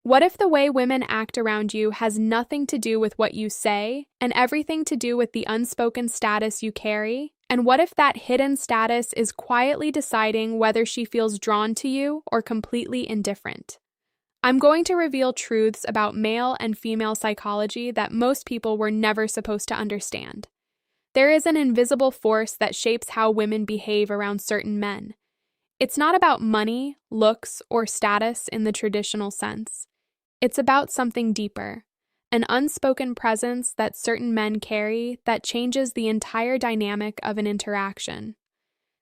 What if the way women act around you has nothing to do with what you say and everything to do with the unspoken status you carry? And what if that hidden status is quietly deciding whether she feels drawn to you or completely indifferent? I'm going to reveal truths about male and female psychology that most people were never supposed to understand. There is an invisible force that shapes how women behave around certain men. It's not about money, looks, or status in the traditional sense. It's about something deeper, an unspoken presence that certain men carry that changes the entire dynamic of an interaction.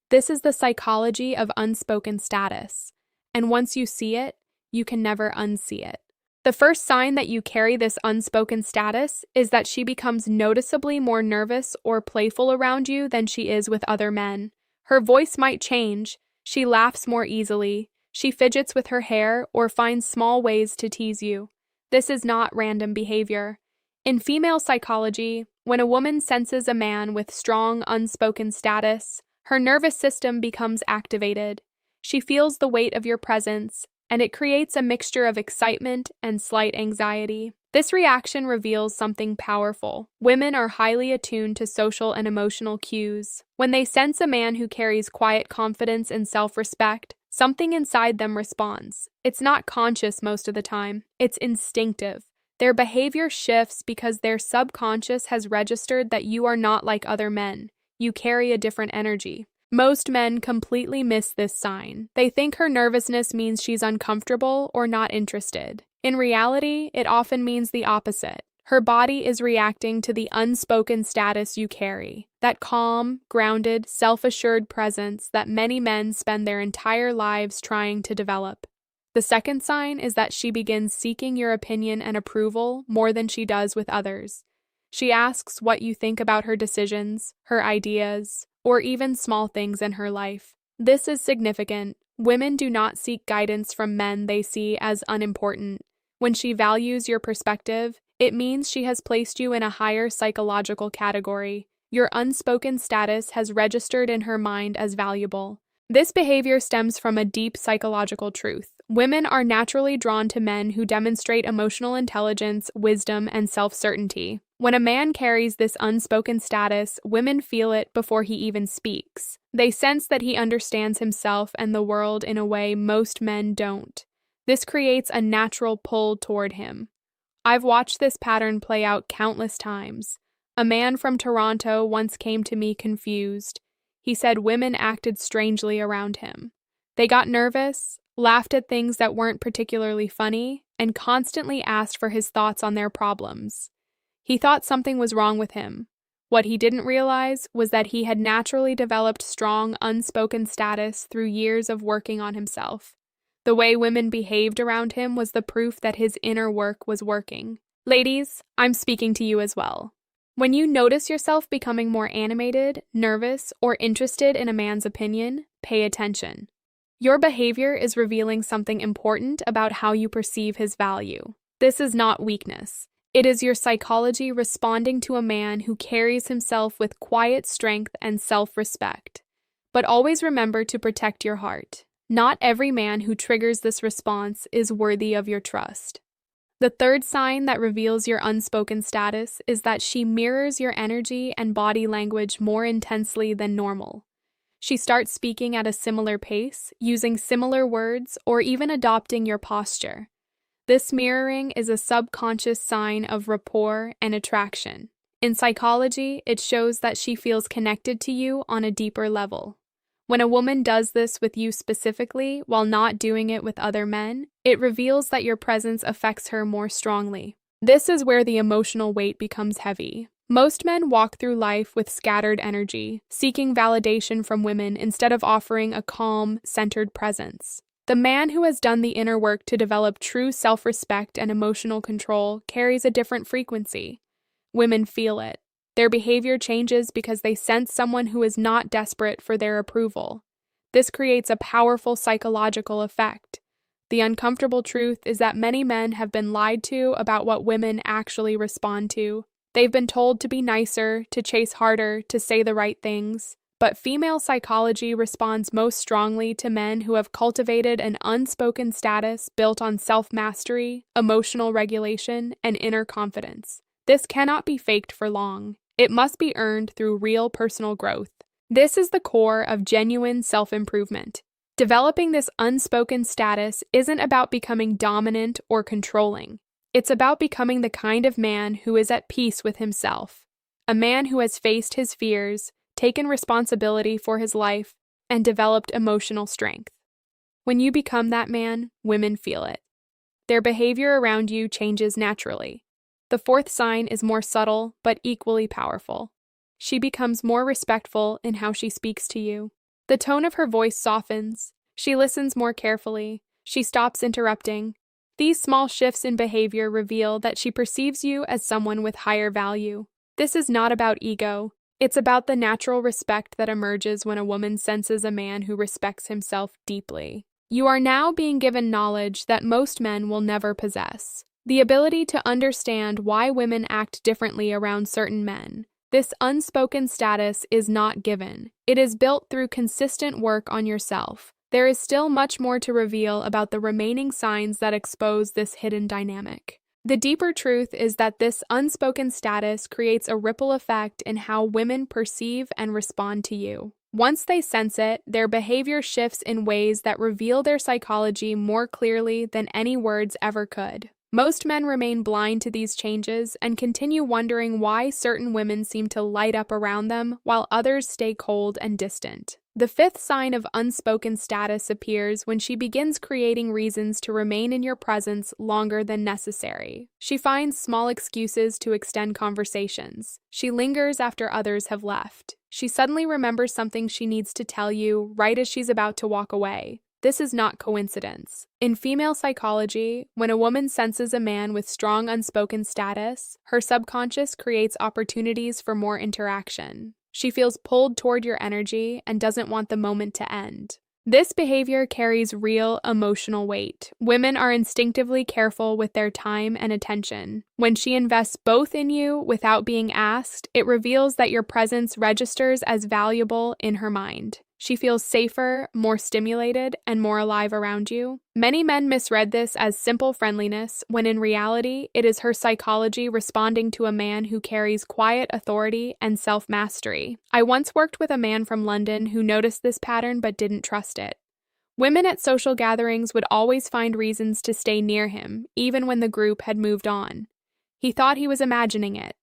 This is the psychology of unspoken status, and once you see it, you can never unsee it. The first sign that you carry this unspoken status is that she becomes noticeably more nervous or playful around you than she is with other men. Her voice might change, she laughs more easily, she fidgets with her hair or finds small ways to tease you. This is not random behavior. In female psychology, when a woman senses a man with strong, unspoken status, her nervous system becomes activated. She feels the weight of your presence, and it creates a mixture of excitement and slight anxiety. This reaction reveals something powerful. Women are highly attuned to social and emotional cues. When they sense a man who carries quiet confidence and self-respect, something inside them responds. It's not conscious most of the time. It's instinctive. Their behavior shifts because their subconscious has registered that you are not like other men. You carry a different energy. Most men completely miss this sign. They think her nervousness means she's uncomfortable or not interested. In reality, it often means the opposite. Her body is reacting to the unspoken status you carry, that calm, grounded, self-assured presence that many men spend their entire lives trying to develop. The second sign is that she begins seeking your opinion and approval more than she does with others. She asks what you think about her decisions, her ideas, or even small things in her life. This is significant. Women do not seek guidance from men they see as unimportant. When she values your perspective, it means she has placed you in a higher psychological category. Your unspoken status has registered in her mind as valuable. This behavior stems from a deep psychological truth. Women are naturally drawn to men who demonstrate emotional intelligence, wisdom, and self-certainty. When a man carries this unspoken status, women feel it before he even speaks. They sense that he understands himself and the world in a way most men don't. This creates a natural pull toward him. I've watched this pattern play out countless times. A man from Toronto once came to me confused. He said women acted strangely around him. They got nervous, laughed at things that weren't particularly funny, and constantly asked for his thoughts on their problems. He thought something was wrong with him. What he didn't realize was that he had naturally developed strong, unspoken status through years of working on himself. The way women behaved around him was the proof that his inner work was working. Ladies, I'm speaking to you as well. When you notice yourself becoming more animated, nervous, or interested in a man's opinion, pay attention. Your behavior is revealing something important about how you perceive his value. This is not weakness. It is your psychology responding to a man who carries himself with quiet strength and self-respect. But always remember to protect your heart. Not every man who triggers this response is worthy of your trust. The third sign that reveals your unspoken status is that she mirrors your energy and body language more intensely than normal. She starts speaking at a similar pace, using similar words, or even adopting your posture. This mirroring is a subconscious sign of rapport and attraction. In psychology, it shows that she feels connected to you on a deeper level. When a woman does this with you specifically while not doing it with other men, it reveals that your presence affects her more strongly. This is where the emotional weight becomes heavy. Most men walk through life with scattered energy, seeking validation from women instead of offering a calm, centered presence. The man who has done the inner work to develop true self-respect and emotional control carries a different frequency. Women feel it. Their behavior changes because they sense someone who is not desperate for their approval. This creates a powerful psychological effect. The uncomfortable truth is that many men have been lied to about what women actually respond to. They've been told to be nicer, to chase harder, to say the right things. but female psychology responds most strongly to men who have cultivated an unspoken status built on self-mastery, emotional regulation, and inner confidence. This cannot be faked for long. It must be earned through real personal growth. This is the core of genuine self-improvement. Developing this unspoken status isn't about becoming dominant or controlling. It's about becoming the kind of man who is at peace with himself. A man who has faced his fears, taken responsibility for his life, and developed emotional strength. When you become that man, women feel it. Their behavior around you changes naturally. The fourth sign is more subtle, but equally powerful. She becomes more respectful in how she speaks to you. The tone of her voice softens. She listens more carefully. She stops interrupting. These small shifts in behavior reveal that she perceives you as someone with higher value. This is not about ego. It's about the natural respect that emerges when a woman senses a man who respects himself deeply. You are now being given knowledge that most men will never possess. The ability to understand why women act differently around certain men. This unspoken status is not given. It is built through consistent work on yourself. There is still much more to reveal about the remaining signs that expose this hidden dynamic. The deeper truth is that this unspoken status creates a ripple effect in how women perceive and respond to you. Once they sense it, their behavior shifts in ways that reveal their psychology more clearly than any words ever could. Most men remain blind to these changes and continue wondering why certain women seem to light up around them while others stay cold and distant. The fifth sign of unspoken status appears when she begins creating reasons to remain in your presence longer than necessary. She finds small excuses to extend conversations. She lingers after others have left. She suddenly remembers something she needs to tell you right as she's about to walk away. This is not coincidence. In female psychology, when a woman senses a man with strong unspoken status, her subconscious creates opportunities for more interaction. She feels pulled toward your energy and doesn't want the moment to end. This behavior carries real emotional weight. Women are instinctively careful with their time and attention. When she invests both in you without being asked, it reveals that your presence registers as valuable in her mind. She feels safer, more stimulated, and more alive around you. Many men misread this as simple friendliness, when in reality, it is her psychology responding to a man who carries quiet authority and self-mastery. I once worked with a man from London who noticed this pattern but didn't trust it. Women at social gatherings would always find reasons to stay near him, even when the group had moved on. He thought he was imagining it.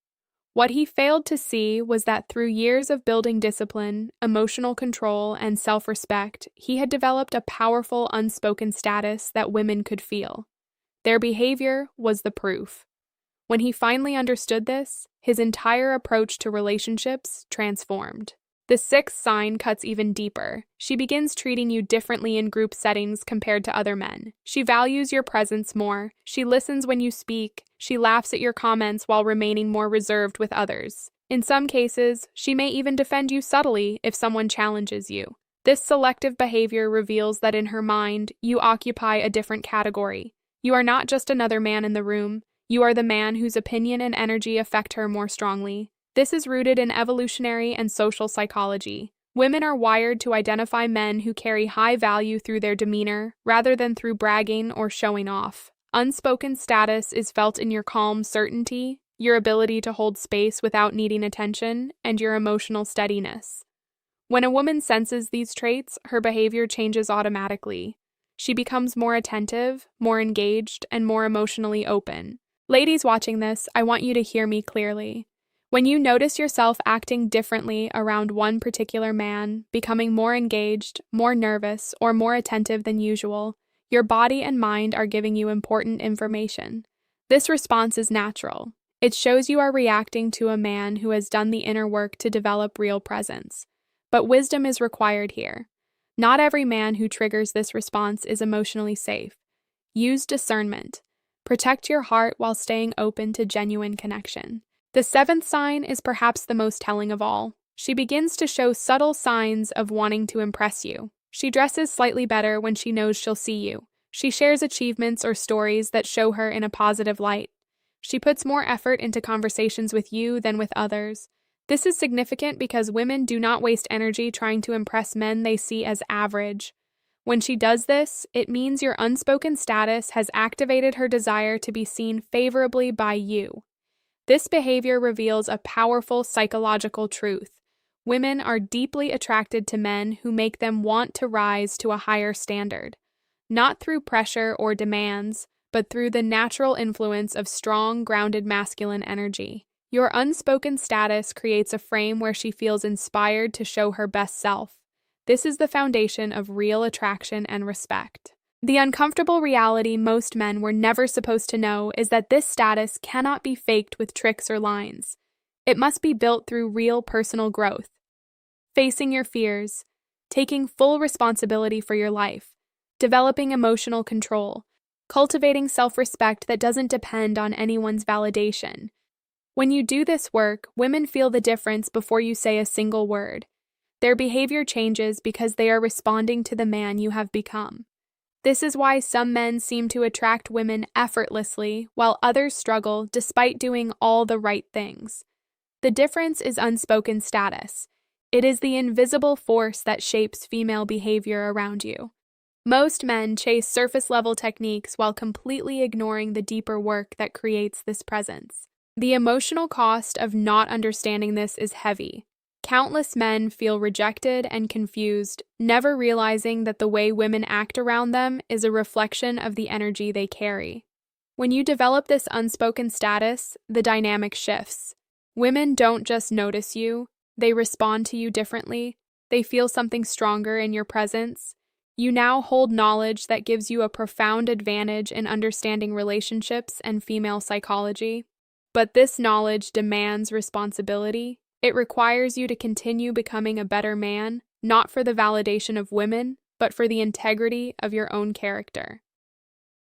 What he failed to see was that through years of building discipline, emotional control, and self-respect, he had developed a powerful unspoken status that women could feel. Their behavior was the proof. When he finally understood this, his entire approach to relationships transformed. The sixth sign cuts even deeper. She begins treating you differently in group settings compared to other men. She values your presence more. She listens when you speak. She laughs at your comments while remaining more reserved with others. In some cases, she may even defend you subtly if someone challenges you. This selective behavior reveals that in her mind, you occupy a different category. You are not just another man in the room. You are the man whose opinion and energy affect her more strongly. This is rooted in evolutionary and social psychology. Women are wired to identify men who carry high value through their demeanor, rather than through bragging or showing off. Unspoken status is felt in your calm certainty, your ability to hold space without needing attention, and your emotional steadiness. When a woman senses these traits, her behavior changes automatically. She becomes more attentive, more engaged, and more emotionally open. Ladies watching this, I want you to hear me clearly. When you notice yourself acting differently around one particular man, becoming more engaged, more nervous, or more attentive than usual, your body and mind are giving you important information. This response is natural. It shows you are reacting to a man who has done the inner work to develop real presence. But wisdom is required here. Not every man who triggers this response is emotionally safe. Use discernment. Protect your heart while staying open to genuine connection. The seventh sign is perhaps the most telling of all. She begins to show subtle signs of wanting to impress you. She dresses slightly better when she knows she'll see you. She shares achievements or stories that show her in a positive light. She puts more effort into conversations with you than with others. This is significant because women do not waste energy trying to impress men they see as average. When she does this, it means your unspoken status has activated her desire to be seen favorably by you. This behavior reveals a powerful psychological truth. Women are deeply attracted to men who make them want to rise to a higher standard, not through pressure or demands, but through the natural influence of strong, grounded masculine energy. Your unspoken status creates a frame where she feels inspired to show her best self. This is the foundation of real attraction and respect. The uncomfortable reality most men were never supposed to know is that this status cannot be faked with tricks or lines. It must be built through real personal growth. Facing your fears, taking full responsibility for your life, developing emotional control, cultivating self-respect that doesn't depend on anyone's validation. When you do this work, women feel the difference before you say a single word. Their behavior changes because they are responding to the man you have become. This is why some men seem to attract women effortlessly, while others struggle despite doing all the right things. The difference is unspoken status. It is the invisible force that shapes female behavior around you. Most men chase surface-level techniques while completely ignoring the deeper work that creates this presence. The emotional cost of not understanding this is heavy. Countless men feel rejected and confused, never realizing that the way women act around them is a reflection of the energy they carry. When you develop this unspoken status, the dynamic shifts. Women don't just notice you, they respond to you differently. They feel something stronger in your presence. You now hold knowledge that gives you a profound advantage in understanding relationships and female psychology. But this knowledge demands responsibility. It requires you to continue becoming a better man, not for the validation of women, but for the integrity of your own character.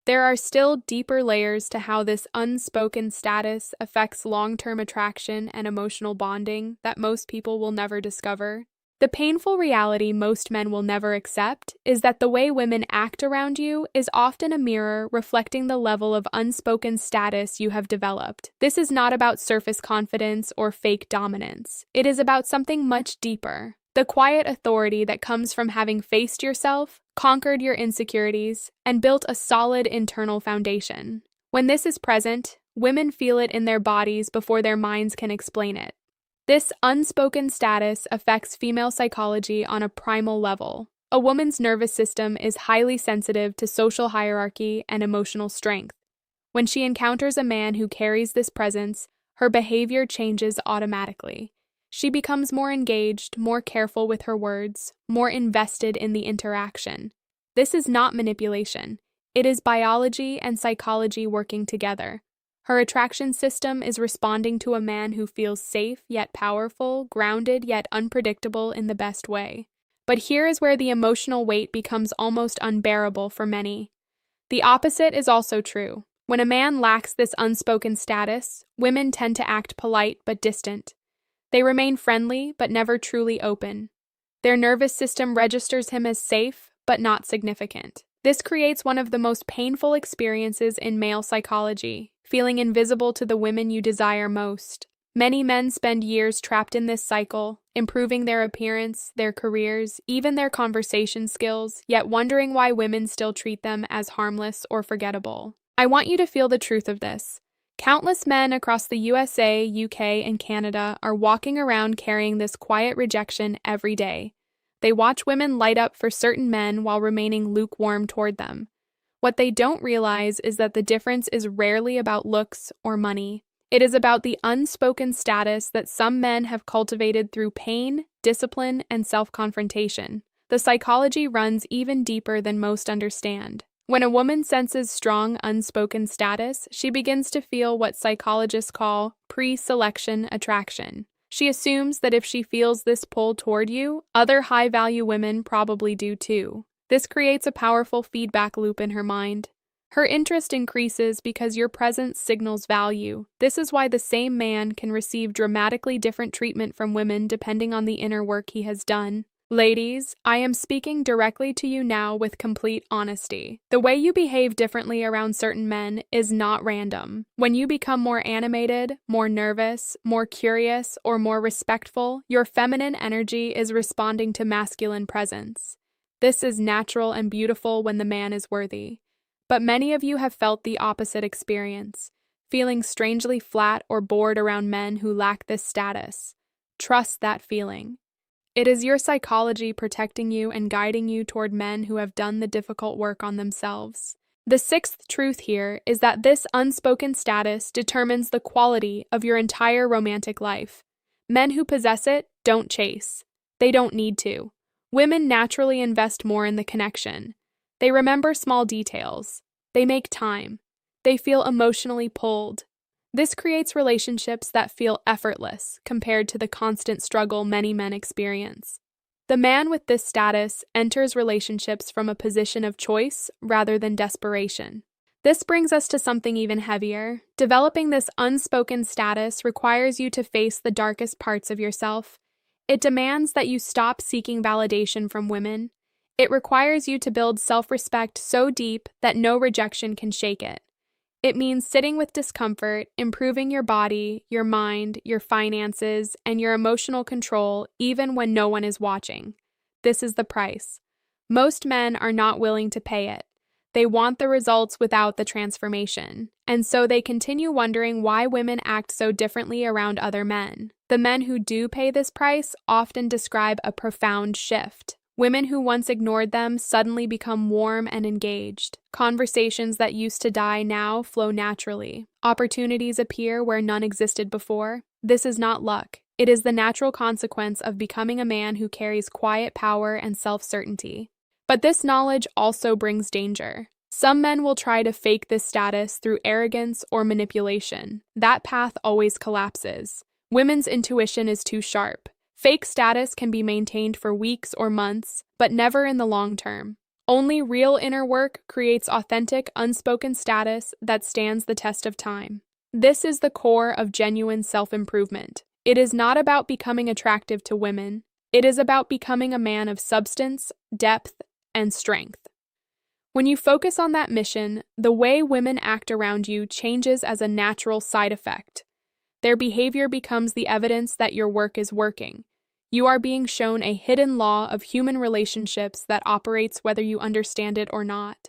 There are still deeper layers to how this unspoken status affects long-term attraction and emotional bonding that most people will never discover. The painful reality most men will never accept is that the way women act around you is often a mirror reflecting the level of unspoken status you have developed. This is not about surface confidence or fake dominance. It is about something much deeper. The quiet authority that comes from having faced yourself, conquered your insecurities, and built a solid internal foundation. When this is present, women feel it in their bodies before their minds can explain it. This unspoken status affects female psychology on a primal level. A woman's nervous system is highly sensitive to social hierarchy and emotional strength. When she encounters a man who carries this presence, her behavior changes automatically. She becomes more engaged, more careful with her words, more invested in the interaction. This is not manipulation. It is biology and psychology working together. Her attraction system is responding to a man who feels safe yet powerful, grounded yet unpredictable in the best way. But here is where the emotional weight becomes almost unbearable for many. The opposite is also true. When a man lacks this unspoken status, women tend to act polite but distant. They remain friendly but never truly open. Their nervous system registers him as safe but not significant. This creates one of the most painful experiences in male psychology, feeling invisible to the women you desire most. Many men spend years trapped in this cycle, improving their appearance, their careers, even their conversation skills, yet wondering why women still treat them as harmless or forgettable. I want you to feel the truth of this. Countless men across the USA, UK, and Canada are walking around carrying this quiet rejection every day. They watch women light up for certain men while remaining lukewarm toward them. What they don't realize is that the difference is rarely about looks or money. It is about the unspoken status that some men have cultivated through pain, discipline, and self-confrontation. The psychology runs even deeper than most understand. When a woman senses strong, unspoken status, she begins to feel what psychologists call pre-selection attraction. She assumes that if she feels this pull toward you, other high-value women probably do too. This creates a powerful feedback loop in her mind. Her interest increases because your presence signals value. This is why the same man can receive dramatically different treatment from women depending on the inner work he has done. Ladies, I am speaking directly to you now with complete honesty. The way you behave differently around certain men is not random. When you become more animated, more nervous, more curious, or more respectful, your feminine energy is responding to masculine presence. This is natural and beautiful when the man is worthy. But many of you have felt the opposite experience, feeling strangely flat or bored around men who lack this status. Trust that feeling. It is your psychology protecting you and guiding you toward men who have done the difficult work on themselves. The sixth truth here is that this unspoken status determines the quality of your entire romantic life. Men who possess it don't chase. They don't need to. Women naturally invest more in the connection. They remember small details. They make time. They feel emotionally pulled. This creates relationships that feel effortless compared to the constant struggle many men experience. The man with this status enters relationships from a position of choice rather than desperation. This brings us to something even heavier. Developing this unspoken status requires you to face the darkest parts of yourself. It demands that you stop seeking validation from women. It requires you to build self-respect so deep that no rejection can shake it. It means sitting with discomfort, improving your body, your mind, your finances, and your emotional control even when no one is watching. This is the price. Most men are not willing to pay it. They want the results without the transformation, and so they continue wondering why women act so differently around other men. The men who do pay this price often describe a profound shift. Women who once ignored them suddenly become warm and engaged. Conversations that used to die now flow naturally. Opportunities appear where none existed before. This is not luck. It is the natural consequence of becoming a man who carries quiet power and self-certainty. But this knowledge also brings danger. Some men will try to fake this status through arrogance or manipulation. That path always collapses. Women's intuition is too sharp. Fake status can be maintained for weeks or months, but never in the long term. Only real inner work creates authentic, unspoken status that stands the test of time. This is the core of genuine self-improvement. It is not about becoming attractive to women. It is about becoming a man of substance, depth, and strength. When you focus on that mission, the way women act around you changes as a natural side effect. Their behavior becomes the evidence that your work is working. You are being shown a hidden law of human relationships that operates whether you understand it or not.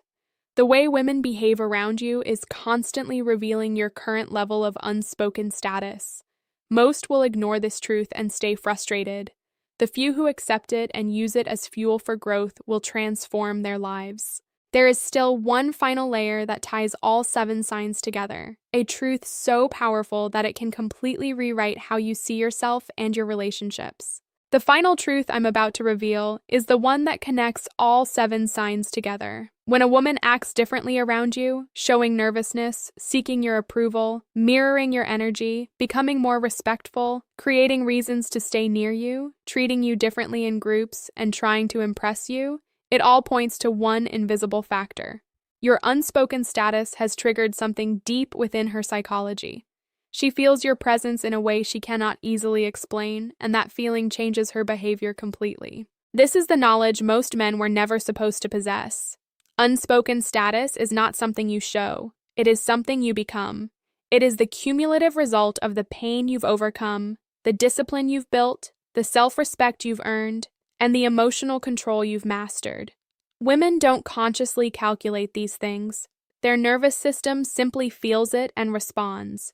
The way women behave around you is constantly revealing your current level of unspoken status. Most will ignore this truth and stay frustrated. The few who accept it and use it as fuel for growth will transform their lives. There is still one final layer that ties all 7 signs together, a truth so powerful that it can completely rewrite how you see yourself and your relationships. The final truth I'm about to reveal is the one that connects all 7 signs together. When a woman acts differently around you, showing nervousness, seeking your approval, mirroring your energy, becoming more respectful, creating reasons to stay near you, treating you differently in groups, and trying to impress you, it all points to one invisible factor. Your unspoken status has triggered something deep within her psychology. She feels your presence in a way she cannot easily explain, and that feeling changes her behavior completely. This is the knowledge most men were never supposed to possess. Unspoken status is not something you show. It is something you become. It is the cumulative result of the pain you've overcome, the discipline you've built, the self-respect you've earned, and the emotional control you've mastered. Women don't consciously calculate these things. Their nervous system simply feels it and responds.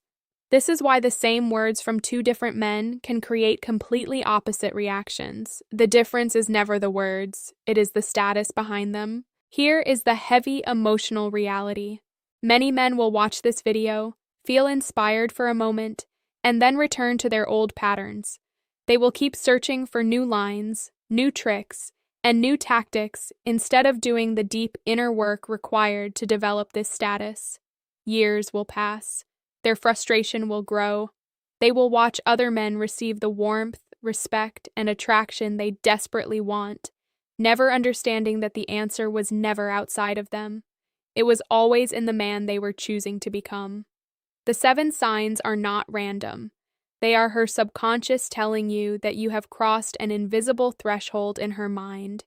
This is why the same words from 2 different men can create completely opposite reactions. The difference is never the words, it is the status behind them. Here is the heavy emotional reality. Many men will watch this video, feel inspired for a moment, and then return to their old patterns. They will keep searching for new lines, new tricks, and new tactics instead of doing the deep inner work required to develop this status. Years will pass. Their frustration will grow. They will watch other men receive the warmth, respect, and attraction they desperately want, never understanding that the answer was never outside of them. It was always in the man they were choosing to become. The 7 signs are not random. They are her subconscious telling you that you have crossed an invisible threshold in her mind.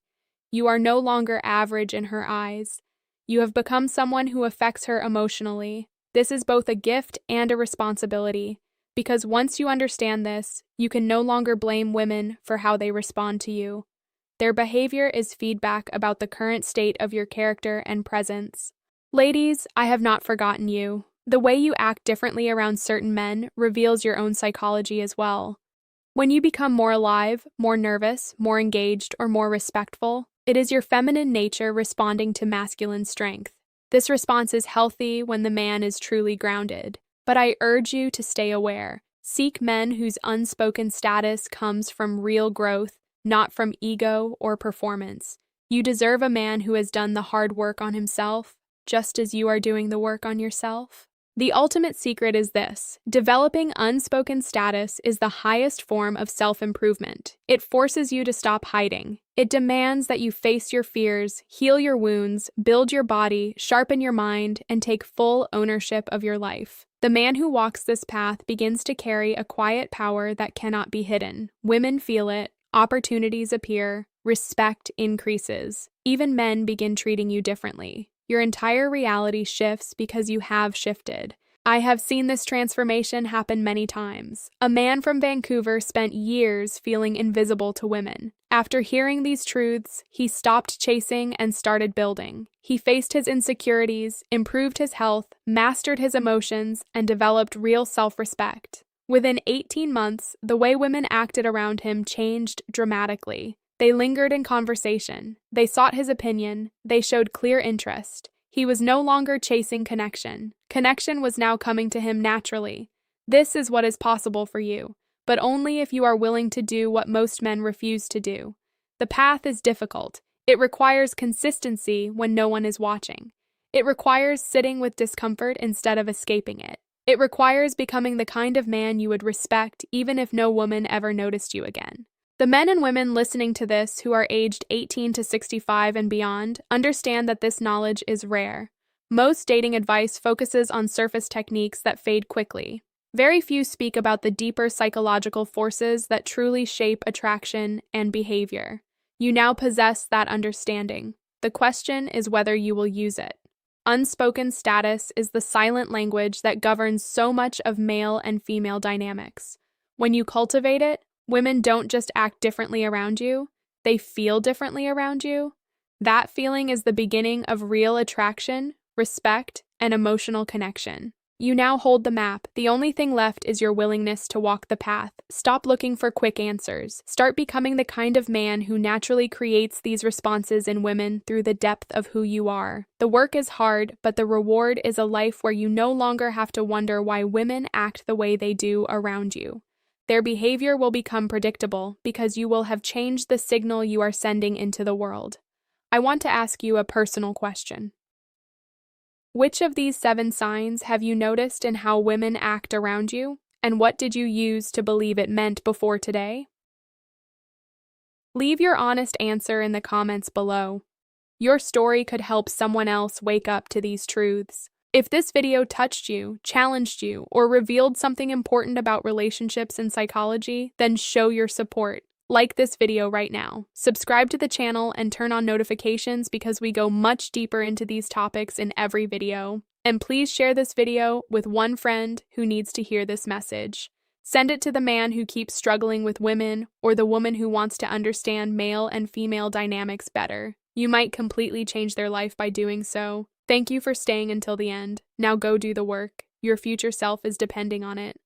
You are no longer average in her eyes. You have become someone who affects her emotionally. This is both a gift and a responsibility, because once you understand this, you can no longer blame women for how they respond to you. Their behavior is feedback about the current state of your character and presence. Ladies, I have not forgotten you. The way you act differently around certain men reveals your own psychology as well. When you become more alive, more nervous, more engaged, or more respectful, it is your feminine nature responding to masculine strength. This response is healthy when the man is truly grounded. But I urge you to stay aware. Seek men whose unspoken status comes from real growth, not from ego or performance. You deserve a man who has done the hard work on himself, just as you are doing the work on yourself. The ultimate secret is this: developing unspoken status is the highest form of self-improvement. It forces you to stop hiding. It demands that you face your fears, heal your wounds, build your body, sharpen your mind, and take full ownership of your life. The man who walks this path begins to carry a quiet power that cannot be hidden. Women feel it, opportunities appear, respect increases. Even men begin treating you differently. Your entire reality shifts because you have shifted. I have seen this transformation happen many times. A man from Vancouver spent years feeling invisible to women. After hearing these truths, he stopped chasing and started building. He faced his insecurities, improved his health, mastered his emotions, and developed real self-respect. Within 18 months, the way women acted around him changed dramatically. They lingered in conversation. They sought his opinion. They showed clear interest. He was no longer chasing connection. Connection was now coming to him naturally. This is what is possible for you, but only if you are willing to do what most men refuse to do. The path is difficult. It requires consistency when no one is watching. It requires sitting with discomfort instead of escaping it. It requires becoming the kind of man you would respect even if no woman ever noticed you again. The men and women listening to this who are aged 18 to 65 and beyond understand that this knowledge is rare. Most dating advice focuses on surface techniques that fade quickly. Very few speak about the deeper psychological forces that truly shape attraction and behavior. You now possess that understanding. The question is whether you will use it. Unspoken status is the silent language that governs so much of male and female dynamics. When you cultivate it, women don't just act differently around you, they feel differently around you. That feeling is the beginning of real attraction, respect, and emotional connection. You now hold the map. The only thing left is your willingness to walk the path. Stop looking for quick answers. Start becoming the kind of man who naturally creates these responses in women through the depth of who you are. The work is hard, but the reward is a life where you no longer have to wonder why women act the way they do around you. Their behavior will become predictable because you will have changed the signal you are sending into the world. I want to ask you a personal question. Which of these 7 signs have you noticed in how women act around you, and what did you use to believe it meant before today? Leave your honest answer in the comments below. Your story could help someone else wake up to these truths. If this video touched you, challenged you, or revealed something important about relationships and psychology, then show your support. Like this video right now. Subscribe to the channel and turn on notifications because we go much deeper into these topics in every video. And please share this video with one friend who needs to hear this message. Send it to the man who keeps struggling with women or the woman who wants to understand male and female dynamics better. You might completely change their life by doing so. Thank you for staying until the end. Now go do the work. Your future self is depending on it.